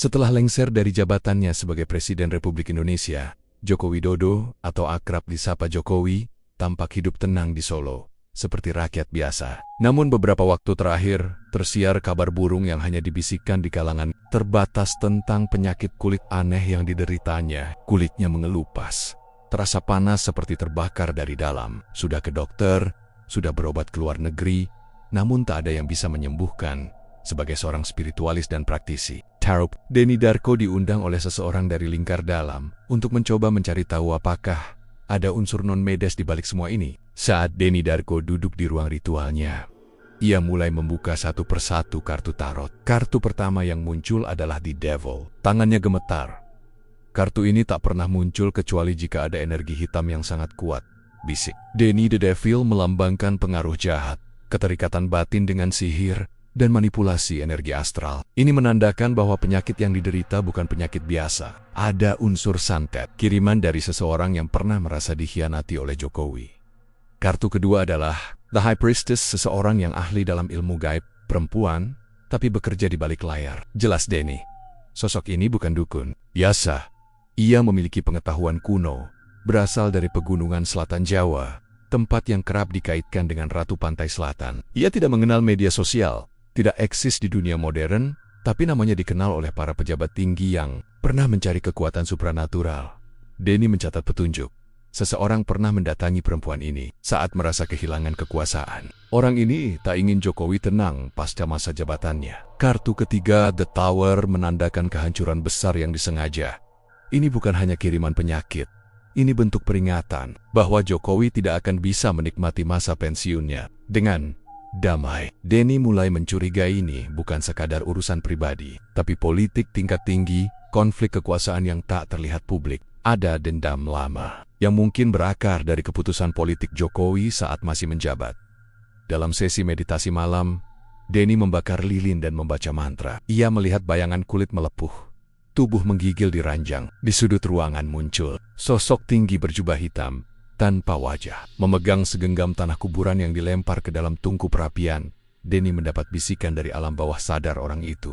Setelah lengser dari jabatannya sebagai Presiden Republik Indonesia, Joko Widodo atau akrab disapa Jokowi, tampak hidup tenang di Solo, seperti rakyat biasa. Namun beberapa waktu terakhir, tersiar kabar burung yang hanya dibisikkan di kalangan terbatas tentang penyakit kulit aneh yang dideritanya. Kulitnya mengelupas, terasa panas seperti terbakar dari dalam. Sudah ke dokter, sudah berobat ke luar negeri, namun tak ada yang bisa menyembuhkan. Sebagai seorang spiritualis dan praktisi tarot, Denny Darko diundang oleh seseorang dari lingkar dalam untuk mencoba mencari tahu apakah ada unsur non-medis di balik semua ini. Saat Denny Darko duduk di ruang ritualnya, ia mulai membuka satu persatu kartu tarot. Kartu pertama yang muncul adalah The Devil. Tangannya gemetar. Kartu ini tak pernah muncul kecuali jika ada energi hitam yang sangat kuat. Bisik. Denny the Devil melambangkan pengaruh jahat, keterikatan batin dengan sihir, dan manipulasi energi astral. Ini menandakan bahwa penyakit yang diderita bukan penyakit biasa. Ada unsur santet, kiriman dari seseorang yang pernah merasa dikhianati oleh Jokowi. Kartu kedua adalah The High Priestess, seseorang yang ahli dalam ilmu gaib, perempuan, tapi bekerja di balik layar. Jelas Denny, sosok ini bukan dukun biasa. Ia memiliki pengetahuan kuno, berasal dari pegunungan selatan Jawa, tempat yang kerap dikaitkan dengan Ratu Pantai Selatan. Ia tidak mengenal media sosial, tidak eksis di dunia modern, tapi namanya dikenal oleh para pejabat tinggi yang pernah mencari kekuatan supranatural. Denny mencatat petunjuk. Seseorang pernah mendatangi perempuan ini saat merasa kehilangan kekuasaan. Orang ini tak ingin Jokowi tenang pasca masa jabatannya. Kartu ketiga, The Tower, menandakan kehancuran besar yang disengaja. Ini bukan hanya kiriman penyakit. Ini bentuk peringatan bahwa Jokowi tidak akan bisa menikmati masa pensiunnya dengan damai. Denny mulai mencurigai ini bukan sekadar urusan pribadi, tapi politik tingkat tinggi, konflik kekuasaan yang tak terlihat publik. Ada dendam lama yang mungkin berakar dari keputusan politik Jokowi saat masih menjabat. Dalam sesi meditasi malam, Denny membakar lilin dan membaca mantra. Ia melihat bayangan kulit melepuh, tubuh menggigil di ranjang. Di sudut ruangan muncul sosok tinggi berjubah hitam, tanpa wajah, memegang segenggam tanah kuburan yang dilempar ke dalam tungku perapian. Denny mendapat bisikan dari alam bawah sadar orang itu.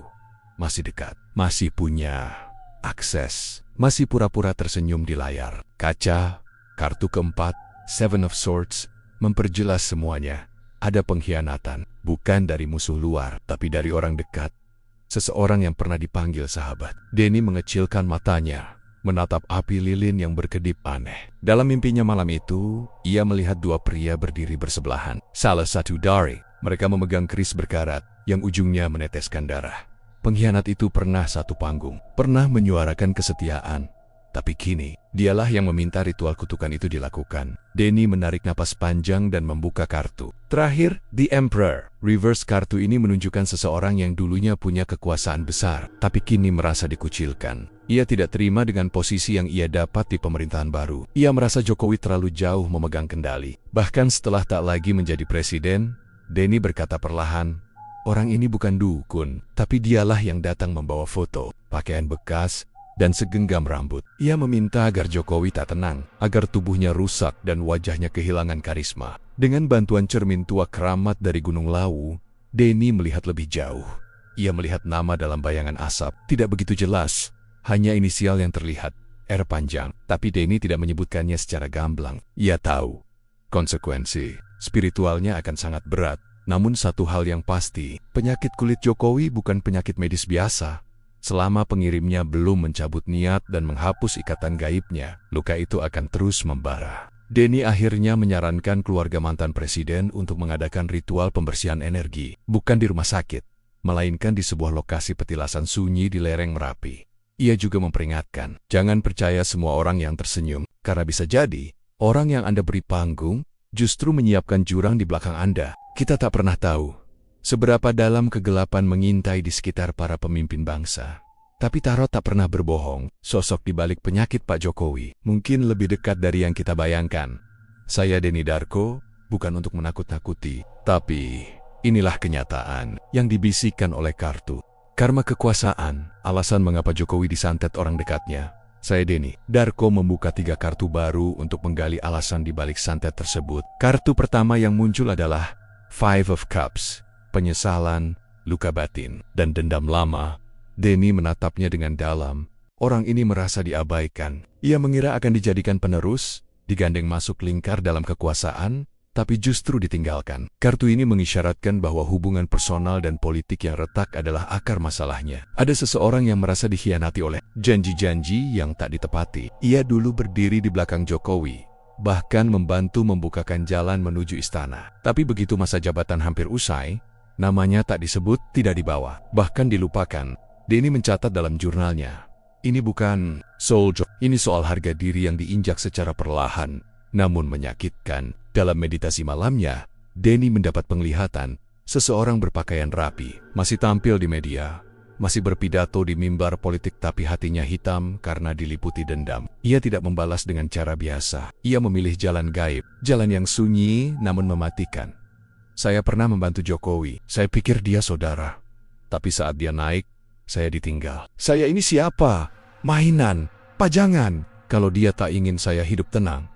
Masih dekat, masih punya akses, masih pura-pura tersenyum di layar. Kaca, kartu keempat, Seven of Swords, memperjelas semuanya. Ada pengkhianatan, bukan dari musuh luar, tapi dari orang dekat. Seseorang yang pernah dipanggil sahabat. Denny mengecilkan matanya, menatap api lilin yang berkedip aneh. Dalam mimpinya malam itu, ia melihat dua pria berdiri bersebelahan. Salah satu dari mereka memegang keris berkarat yang ujungnya meneteskan darah. Pengkhianat itu pernah satu panggung, pernah menyuarakan kesetiaan. Tapi kini, dialah yang meminta ritual kutukan itu dilakukan. Denny menarik napas panjang dan membuka kartu. Terakhir, The Emperor. Reverse kartu ini menunjukkan seseorang yang dulunya punya kekuasaan besar, tapi kini merasa dikucilkan. Ia tidak terima dengan posisi yang ia dapat di pemerintahan baru. Ia merasa Jokowi terlalu jauh memegang kendali. Bahkan setelah tak lagi menjadi presiden, Denny berkata perlahan, orang ini bukan dukun, tapi dialah yang datang membawa foto, pakaian bekas, dan segenggam rambut. Ia meminta agar Jokowi tak tenang, agar tubuhnya rusak dan wajahnya kehilangan karisma. Dengan bantuan cermin tua keramat dari Gunung Lawu, Denny melihat lebih jauh. Ia melihat nama dalam bayangan asap, tidak begitu jelas, hanya inisial yang terlihat, R panjang. Tapi Denny tidak menyebutkannya secara gamblang. Ia tahu, konsekuensi spiritualnya akan sangat berat. Namun satu hal yang pasti, penyakit kulit Jokowi bukan penyakit medis biasa. Selama pengirimnya belum mencabut niat dan menghapus ikatan gaibnya, luka itu akan terus membara. Denny akhirnya menyarankan keluarga mantan presiden untuk mengadakan ritual pembersihan energi, bukan di rumah sakit, melainkan di sebuah lokasi petilasan sunyi di lereng Merapi. Ia juga memperingatkan, jangan percaya semua orang yang tersenyum, karena bisa jadi, orang yang Anda beri panggung, justru menyiapkan jurang di belakang Anda. Kita tak pernah tahu seberapa dalam kegelapan mengintai di sekitar para pemimpin bangsa. Tapi tarot tak pernah berbohong, sosok di balik penyakit Pak Jokowi mungkin lebih dekat dari yang kita bayangkan. Saya Denny Darko, bukan untuk menakut-nakuti, tapi inilah kenyataan yang dibisikkan oleh kartu. Karma kekuasaan, alasan mengapa Jokowi disantet orang dekatnya. Saya Denny Darko membuka 3 kartu baru untuk menggali alasan di balik santet tersebut. Kartu pertama yang muncul adalah Five of Cups, penyesalan, luka batin, dan dendam lama. Denny menatapnya dengan dalam. Orang ini merasa diabaikan. Ia mengira akan dijadikan penerus, digandeng masuk lingkar dalam kekuasaan, tapi justru ditinggalkan. Kartu ini mengisyaratkan bahwa hubungan personal dan politik yang retak adalah akar masalahnya. Ada seseorang yang merasa dikhianati oleh janji-janji yang tak ditepati. Ia dulu berdiri di belakang Jokowi, bahkan membantu membukakan jalan menuju istana. Tapi begitu masa jabatan hampir usai, namanya tak disebut, tidak dibawa, bahkan dilupakan. Denny mencatat dalam jurnalnya, ini bukan soul job, ini soal harga diri yang diinjak secara perlahan, namun menyakitkan. Dalam meditasi malamnya, Denny mendapat penglihatan seseorang berpakaian rapi, masih tampil di media, masih berpidato di mimbar politik, tapi hatinya hitam karena diliputi dendam. Ia tidak membalas dengan cara biasa. Ia memilih jalan gaib, jalan yang sunyi namun mematikan. Saya pernah membantu Jokowi. Saya pikir dia saudara. Tapi saat dia naik, saya ditinggal. Saya ini siapa? Mainan, pajangan. Kalau dia tak ingin saya hidup tenang,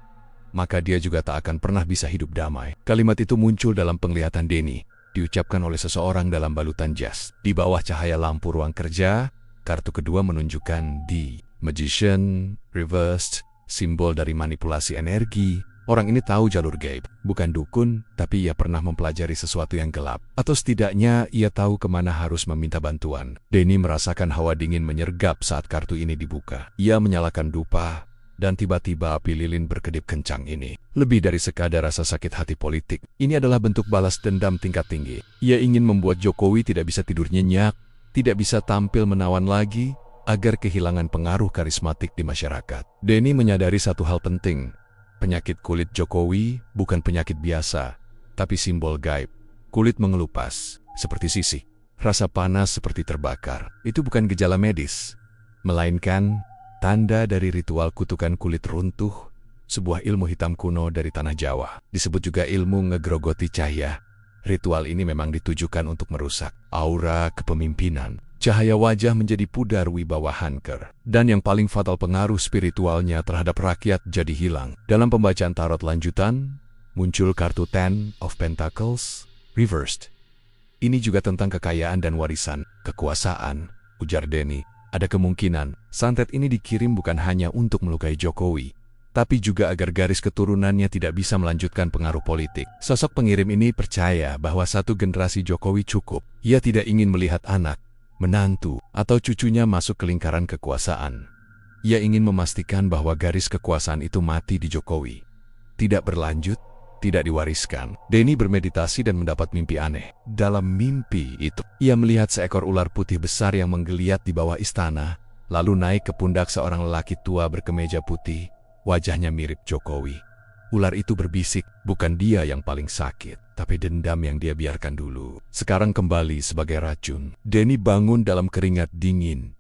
maka dia juga tak akan pernah bisa hidup damai. Kalimat itu muncul dalam penglihatan Denny, diucapkan oleh seseorang dalam balutan jas. Di bawah cahaya lampu ruang kerja, kartu kedua menunjukkan The Magician, reversed, simbol dari manipulasi energi. Orang ini tahu jalur gaib, bukan dukun, tapi ia pernah mempelajari sesuatu yang gelap. Atau setidaknya ia tahu kemana harus meminta bantuan. Denny merasakan hawa dingin menyergap saat kartu ini dibuka. Ia menyalakan dupa, dan tiba-tiba api lilin berkedip kencang ini. Lebih dari sekadar rasa sakit hati politik, ini adalah bentuk balas dendam tingkat tinggi. Ia ingin membuat Jokowi tidak bisa tidur nyenyak, tidak bisa tampil menawan lagi, agar kehilangan pengaruh karismatik di masyarakat. Denny menyadari satu hal penting. Penyakit kulit Jokowi bukan penyakit biasa, tapi simbol gaib. Kulit mengelupas, seperti sisik. Rasa panas seperti terbakar. Itu bukan gejala medis, melainkan tanda dari ritual kutukan kulit runtuh, sebuah ilmu hitam kuno dari tanah Jawa. Disebut juga ilmu ngegrogoti cahaya. Ritual ini memang ditujukan untuk merusak aura kepemimpinan. Cahaya wajah menjadi pudar, wibawa hancur. Dan yang paling fatal, pengaruh spiritualnya terhadap rakyat jadi hilang. Dalam pembacaan tarot lanjutan, muncul kartu Ten of Pentacles, reversed. Ini juga tentang kekayaan dan warisan, kekuasaan, ujar Denny. Ada kemungkinan santet ini dikirim bukan hanya untuk melukai Jokowi, tapi juga agar garis keturunannya tidak bisa melanjutkan pengaruh politik. Sosok pengirim ini percaya bahwa satu generasi Jokowi cukup. Ia tidak ingin melihat anak, menantu, atau cucunya masuk ke lingkaran kekuasaan. Ia ingin memastikan bahwa garis kekuasaan itu mati di Jokowi, tidak berlanjut, tidak diwariskan. Denny bermeditasi dan mendapat mimpi aneh. Dalam mimpi itu, ia melihat seekor ular putih besar yang menggeliat di bawah istana, lalu naik ke pundak seorang lelaki tua berkemeja putih. Wajahnya mirip Jokowi. Ular itu berbisik, bukan dia yang paling sakit, tapi dendam yang dia biarkan dulu sekarang kembali sebagai racun. Denny bangun dalam keringat dingin.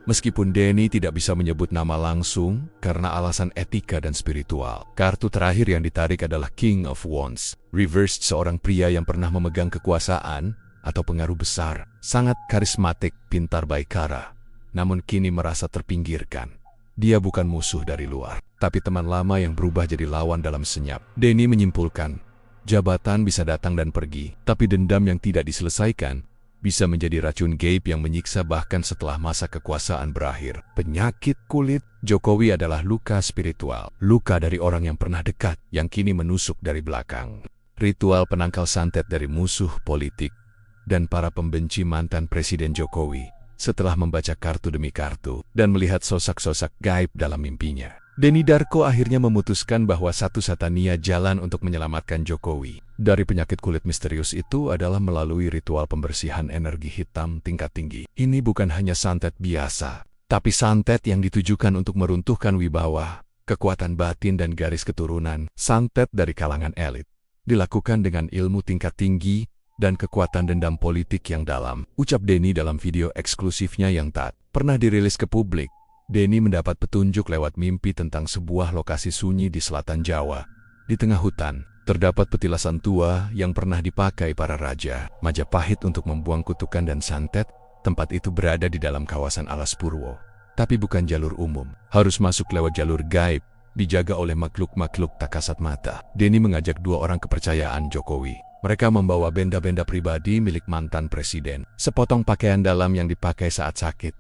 Meskipun Denny tidak bisa menyebut nama langsung karena alasan etika dan spiritual. Kartu terakhir yang ditarik adalah King of Wands, reversed, seorang pria yang pernah memegang kekuasaan atau pengaruh besar, sangat karismatik, pintar baikara, namun kini merasa terpinggirkan. Dia bukan musuh dari luar, tapi teman lama yang berubah jadi lawan dalam senyap. Denny menyimpulkan, jabatan bisa datang dan pergi, tapi dendam yang tidak diselesaikan bisa menjadi racun gaib yang menyiksa bahkan setelah masa kekuasaan berakhir. Penyakit kulit Jokowi adalah luka spiritual, luka dari orang yang pernah dekat, yang kini menusuk dari belakang. Ritual penangkal santet dari musuh politik dan para pembenci mantan Presiden Jokowi. Setelah membaca kartu demi kartu dan melihat sosok-sosok gaib dalam mimpinya, Denny Darko akhirnya memutuskan bahwa satu-satunya jalan untuk menyelamatkan Jokowi dari penyakit kulit misterius itu adalah melalui ritual pembersihan energi hitam tingkat tinggi. Ini bukan hanya santet biasa, tapi santet yang ditujukan untuk meruntuhkan wibawa, kekuatan batin dan garis keturunan. Santet dari kalangan elit dilakukan dengan ilmu tingkat tinggi dan kekuatan dendam politik yang dalam, ucap Denny dalam video eksklusifnya yang tak pernah dirilis ke publik. Denny mendapat petunjuk lewat mimpi tentang sebuah lokasi sunyi di selatan Jawa. Di tengah hutan, terdapat petilasan tua yang pernah dipakai para raja Majapahit untuk membuang kutukan dan santet. Tempat itu berada di dalam kawasan Alas Purwo, tapi bukan jalur umum. Harus masuk lewat jalur gaib, dijaga oleh makhluk-makhluk tak kasat mata. Denny mengajak dua orang kepercayaan Jokowi, Mereka membawa benda-benda pribadi milik mantan presiden. Sepotong pakaian dalam yang dipakai saat sakit.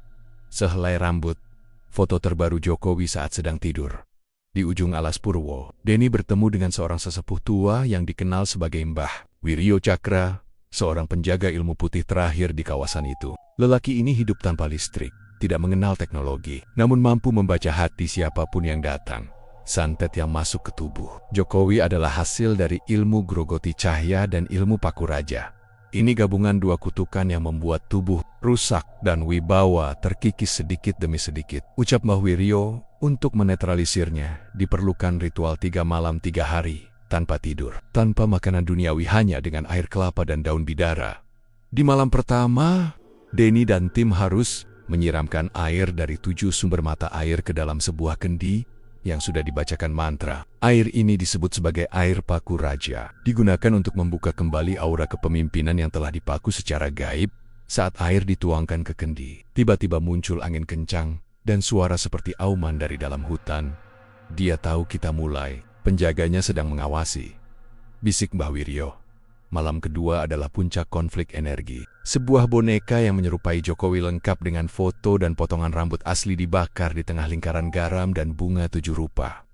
Sehelai rambut. Foto terbaru Jokowi saat sedang tidur. Di ujung alas Purwo, Denny bertemu dengan seorang sesepuh tua yang dikenal sebagai Mbah Wiryo Cakra, seorang penjaga ilmu putih terakhir di kawasan itu. Lelaki ini hidup tanpa listrik, tidak mengenal teknologi, namun mampu membaca hati siapapun yang datang. Santet yang masuk ke tubuh Jokowi adalah hasil dari ilmu grogoti cahya dan ilmu paku raja. Ini gabungan dua kutukan yang membuat tubuh rusak dan wibawa terkikis sedikit demi sedikit. Ucap Mbah Wiryo, untuk menetralisirnya diperlukan ritual 3 malam 3 hari, tanpa tidur, tanpa makanan duniawi, hanya dengan air kelapa dan daun bidara. Di malam pertama, Denny dan tim harus menyiramkan air dari 7 sumber mata air ke dalam sebuah kendi yang sudah dibacakan mantra. Air ini disebut sebagai air paku raja. Digunakan untuk membuka kembali aura kepemimpinan yang telah dipaku secara gaib. Saat air dituangkan ke kendi, tiba-tiba muncul angin kencang dan suara seperti auman dari dalam hutan. Dia tahu kita mulai, penjaganya sedang mengawasi. Bisik Mbah Wiryo. Malam kedua adalah puncak konflik energi. Sebuah boneka yang menyerupai Jokowi lengkap dengan foto dan potongan rambut asli dibakar di tengah lingkaran garam dan bunga 7 rupa.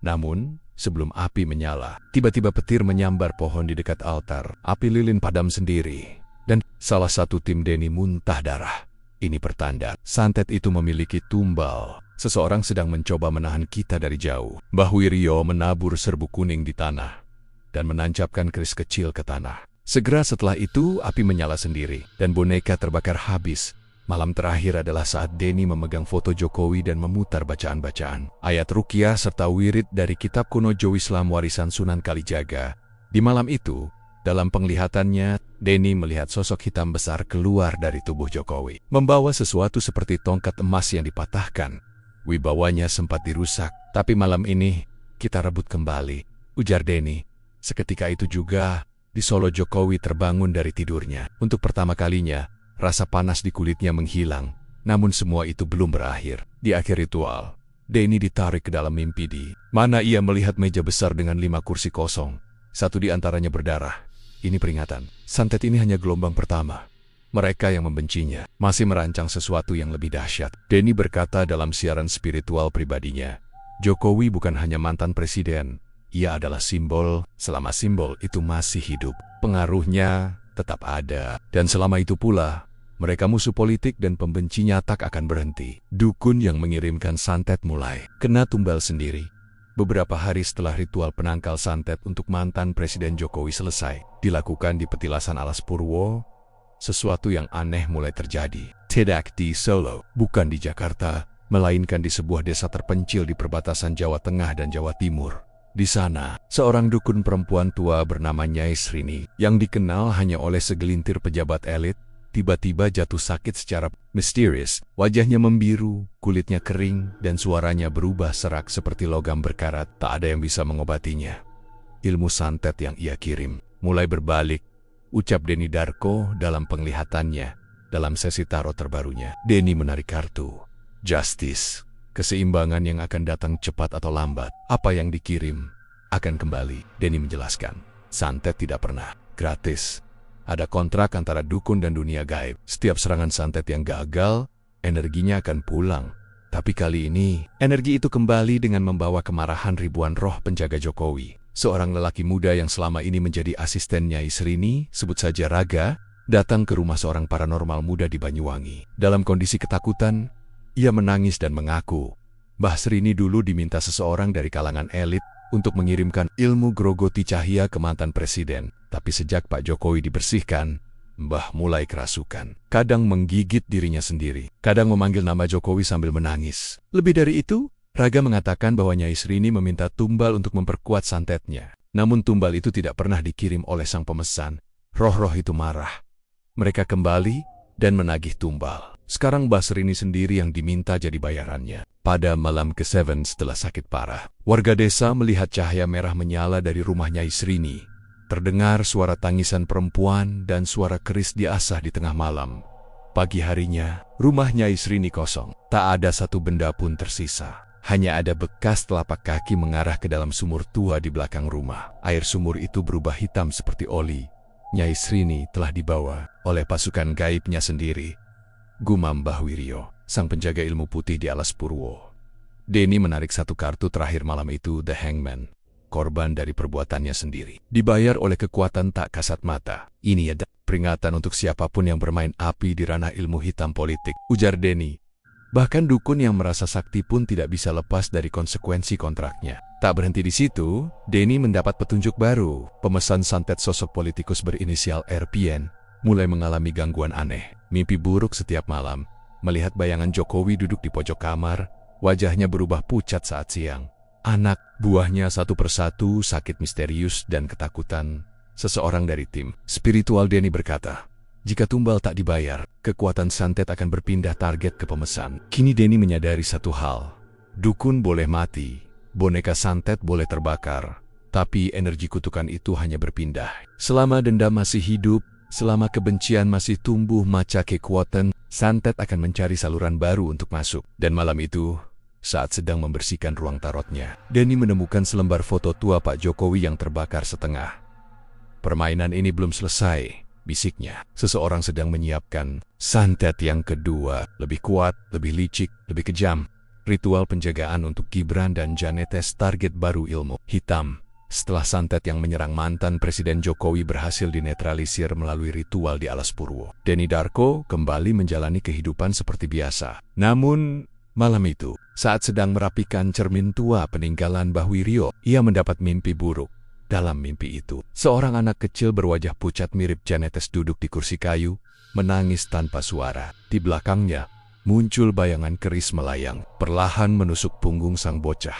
Namun, sebelum api menyala, tiba-tiba petir menyambar pohon di dekat altar. Api lilin padam sendiri, dan salah satu tim Denny muntah darah. Ini pertanda santet itu memiliki tumbal. Seseorang sedang mencoba menahan kita dari jauh. Mbah Wiryo menabur serbuk kuning di tanah dan menancapkan keris kecil ke tanah. Segera setelah itu, api menyala sendiri, dan boneka terbakar habis. Malam terakhir adalah saat Denny memegang foto Jokowi dan memutar bacaan-bacaan ayat ruqyah serta wirid dari kitab kuno Jawa Islam warisan Sunan Kalijaga. Di malam itu, dalam penglihatannya, Denny melihat sosok hitam besar keluar dari tubuh Jokowi, membawa sesuatu seperti tongkat emas yang dipatahkan. Wibawanya sempat dirusak, tapi malam ini, kita rebut kembali, ujar Denny. Seketika itu juga, di Solo Jokowi terbangun dari tidurnya. Untuk pertama kalinya, rasa panas di kulitnya menghilang. Namun semua itu belum berakhir. Di akhir ritual, Denny ditarik ke dalam mimpi di mana ia melihat meja besar dengan 5 kursi kosong. Satu di antaranya berdarah. Ini peringatan. Santet ini hanya gelombang pertama. Mereka yang membencinya masih merancang sesuatu yang lebih dahsyat. Denny berkata dalam siaran spiritual pribadinya, Jokowi bukan hanya mantan presiden. Ia adalah simbol. Selama simbol itu masih hidup, pengaruhnya tetap ada. Dan selama itu pula, mereka musuh politik dan pembencinya tak akan berhenti. Dukun yang mengirimkan santet mulai kena tumbal sendiri. Beberapa hari setelah ritual penangkal santet untuk mantan Presiden Jokowi selesai, dilakukan di petilasan alas Purwo, sesuatu yang aneh mulai terjadi. Tidak di Solo, bukan di Jakarta, melainkan di sebuah desa terpencil di perbatasan Jawa Tengah dan Jawa Timur. Di sana, seorang dukun perempuan tua bernama Nyai Srini, yang dikenal hanya oleh segelintir pejabat elit, tiba-tiba jatuh sakit secara misterius. Wajahnya membiru, kulitnya kering, dan suaranya berubah serak seperti logam berkarat. Tak ada yang bisa mengobatinya. Ilmu santet yang ia kirim mulai berbalik, ucap Denny Darko dalam penglihatannya. Dalam sesi tarot terbarunya, Denny menarik kartu Justice. Keseimbangan yang akan datang cepat atau lambat. Apa yang dikirim akan kembali. Denny menjelaskan, santet tidak pernah gratis. Ada kontrak antara dukun dan dunia gaib. Setiap serangan santet yang gagal, energinya akan pulang. Tapi kali ini, energi itu kembali dengan membawa kemarahan ribuan roh penjaga Jokowi. Seorang lelaki muda yang selama ini menjadi asisten Nyai Srini, sebut saja Raga, datang ke rumah seorang paranormal muda di Banyuwangi. Dalam kondisi ketakutan, ia menangis dan mengaku, Mbah Srini dulu diminta seseorang dari kalangan elit untuk mengirimkan ilmu grogoti cahya ke mantan presiden. Tapi sejak Pak Jokowi dibersihkan, Mbah mulai kerasukan. Kadang menggigit dirinya sendiri, kadang memanggil nama Jokowi sambil menangis. Lebih dari itu, Raga mengatakan bahwa Nyai Srini meminta tumbal untuk memperkuat santetnya. Namun tumbal itu tidak pernah dikirim oleh sang pemesan. Roh-roh itu marah. Mereka kembali dan menagih tumbal. Sekarang Mbah Srini sendiri yang diminta jadi bayarannya. Pada malam ke-7 setelah sakit parah, warga desa melihat cahaya merah menyala dari rumah Nyai Srini. Terdengar suara tangisan perempuan dan suara keris diasah di tengah malam. Pagi harinya, rumah Nyai Srini kosong. Tak ada satu benda pun tersisa. Hanya ada bekas telapak kaki mengarah ke dalam sumur tua di belakang rumah. Air sumur itu berubah hitam seperti oli. Nyai Srini telah dibawa oleh pasukan gaibnya sendiri, gumam Mbah Wiryo, sang penjaga ilmu putih di Alas Purwo. Denny menarik satu kartu terakhir malam itu, The Hangman, korban dari perbuatannya sendiri. Dibayar oleh kekuatan tak kasat mata. Ini ada peringatan untuk siapapun yang bermain api di ranah ilmu hitam politik, ujar Denny. Bahkan dukun yang merasa sakti pun tidak bisa lepas dari konsekuensi kontraknya. Tak berhenti di situ, Denny mendapat petunjuk baru. Pemesan santet sosok politikus berinisial RPN mulai mengalami gangguan aneh. Mimpi buruk setiap malam, melihat bayangan Jokowi duduk di pojok kamar, wajahnya berubah pucat saat siang. Anak buahnya satu persatu sakit misterius dan ketakutan. Seseorang dari tim spiritual Denny berkata, jika tumbal tak dibayar, kekuatan santet akan berpindah target ke pemesan. Kini Denny menyadari satu hal. Dukun boleh mati, boneka santet boleh terbakar, tapi energi kutukan itu hanya berpindah. Selama dendam masih hidup, selama kebencian masih tumbuh maca kekuatan, santet akan mencari saluran baru untuk masuk. Dan malam itu, saat sedang membersihkan ruang tarotnya, Denny menemukan selembar foto tua Pak Jokowi yang terbakar setengah. Permainan ini belum selesai, bisiknya. Seseorang sedang menyiapkan santet yang kedua, lebih kuat, lebih licik, lebih kejam. Ritual penjagaan untuk Gibran dan Janetes, target baru ilmu hitam. Setelah santet yang menyerang mantan Presiden Jokowi berhasil dinetralisir melalui ritual di Alas Purwo, Denny Darko kembali menjalani kehidupan seperti biasa. Namun, malam itu, saat sedang merapikan cermin tua peninggalan Mbah Wiryo, ia mendapat mimpi buruk. Dalam mimpi itu, seorang anak kecil berwajah pucat mirip Janetes duduk di kursi kayu, menangis tanpa suara. Di belakangnya, muncul bayangan keris melayang, perlahan menusuk punggung sang bocah.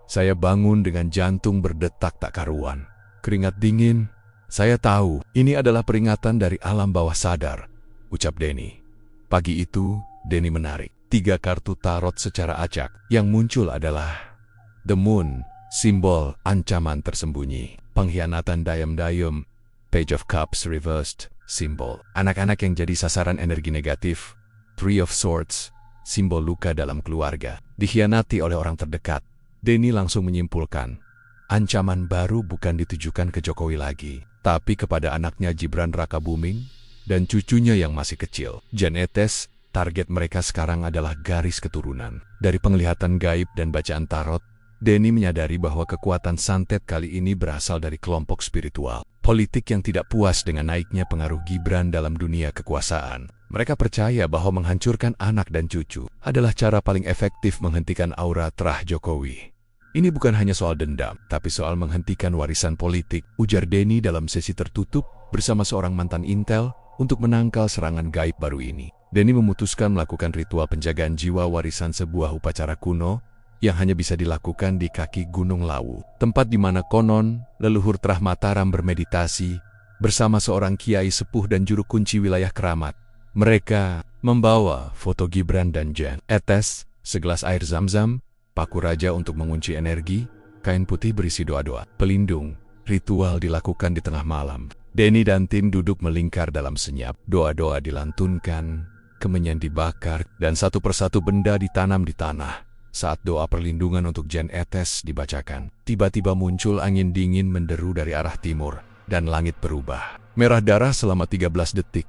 Saya bangun dengan jantung berdetak tak karuan. Keringat dingin. Saya tahu, ini adalah peringatan dari alam bawah sadar, ucap Denny. Pagi itu, Denny menarik 3 kartu tarot secara acak. Yang muncul adalah The Moon, simbol ancaman tersembunyi, pengkhianatan dayam-dayam, Page of Cups reversed, simbol anak-anak yang jadi sasaran energi negatif, Three of Swords, simbol luka dalam keluarga, dikhianati oleh orang terdekat. Denny langsung menyimpulkan, ancaman baru bukan ditujukan ke Jokowi lagi, tapi kepada anaknya Gibran Rakabuming dan cucunya yang masih kecil, Janetes. Target mereka sekarang adalah garis keturunan. Dari penglihatan gaib dan bacaan tarot, Denny menyadari bahwa kekuatan santet kali ini berasal dari kelompok spiritual politik yang tidak puas dengan naiknya pengaruh Gibran dalam dunia kekuasaan. Mereka percaya bahwa menghancurkan anak dan cucu adalah cara paling efektif menghentikan aura terah Jokowi. Ini bukan hanya soal dendam, tapi soal menghentikan warisan politik, ujar Denny dalam sesi tertutup bersama seorang mantan intel untuk menangkal serangan gaib baru ini. Denny memutuskan melakukan ritual penjagaan jiwa warisan, sebuah upacara kuno yang hanya bisa dilakukan di kaki Gunung Lawu, tempat di mana konon leluhur Terah Mataram bermeditasi bersama seorang kiai sepuh dan juru kunci wilayah keramat. Mereka membawa foto Gibran dan Janetes, segelas air zam-zam, paku raja untuk mengunci energi, kain putih berisi doa-doa pelindung. Ritual dilakukan di tengah malam. Denny dan tim duduk melingkar dalam senyap. Doa-doa dilantunkan, kemenyan dibakar, dan satu persatu benda ditanam di tanah. Saat doa perlindungan untuk Janetes dibacakan, tiba-tiba muncul angin dingin menderu dari arah timur, dan langit berubah merah darah selama 13 detik.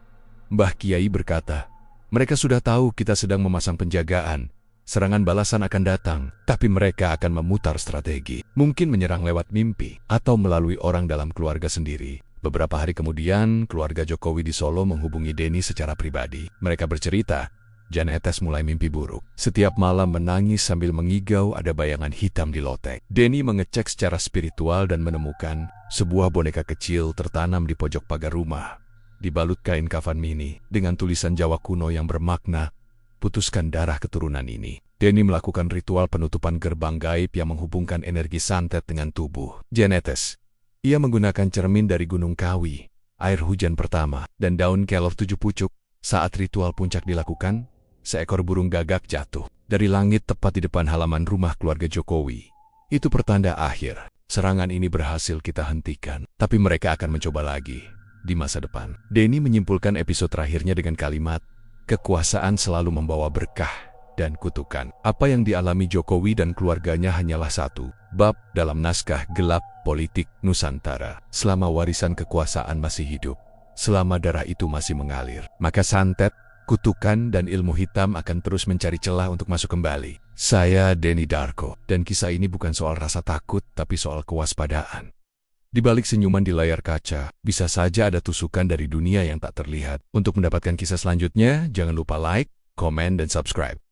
Mbah Kiai berkata, mereka sudah tahu kita sedang memasang penjagaan. Serangan balasan akan datang, tapi mereka akan memutar strategi. Mungkin menyerang lewat mimpi, atau melalui orang dalam keluarga sendiri. Beberapa hari kemudian, keluarga Jokowi di Solo menghubungi Denny secara pribadi. Mereka bercerita, Janetes mulai mimpi buruk. Setiap malam menangis sambil mengigau, ada bayangan hitam di lotek. Denny mengecek secara spiritual dan menemukan sebuah boneka kecil tertanam di pojok pagar rumah, dibalut kain kafan mini dengan tulisan Jawa kuno yang bermakna, putuskan darah keturunan ini. Denny melakukan ritual penutupan gerbang gaib yang menghubungkan energi santet dengan tubuh Janetes. Ia menggunakan cermin dari Gunung Kawi, air hujan pertama, dan daun kelor 7 pucuk. Saat ritual puncak dilakukan, seekor burung gagak jatuh dari langit tepat di depan halaman rumah keluarga Jokowi. Itu pertanda akhir. Serangan ini berhasil kita hentikan, tapi mereka akan mencoba lagi di masa depan. Denny menyimpulkan episode terakhirnya dengan kalimat, kekuasaan selalu membawa berkah, dan kutukan. Apa yang dialami Jokowi dan keluarganya hanyalah satu bab dalam naskah gelap politik Nusantara. Selama warisan kekuasaan masih hidup, selama darah itu masih mengalir, maka santet, kutukan, dan ilmu hitam akan terus mencari celah untuk masuk kembali. Saya Denny Darko, dan kisah ini bukan soal rasa takut, tapi soal kewaspadaan. Di balik senyuman di layar kaca, bisa saja ada tusukan dari dunia yang tak terlihat. Untuk mendapatkan kisah selanjutnya, jangan lupa like, komen, dan subscribe.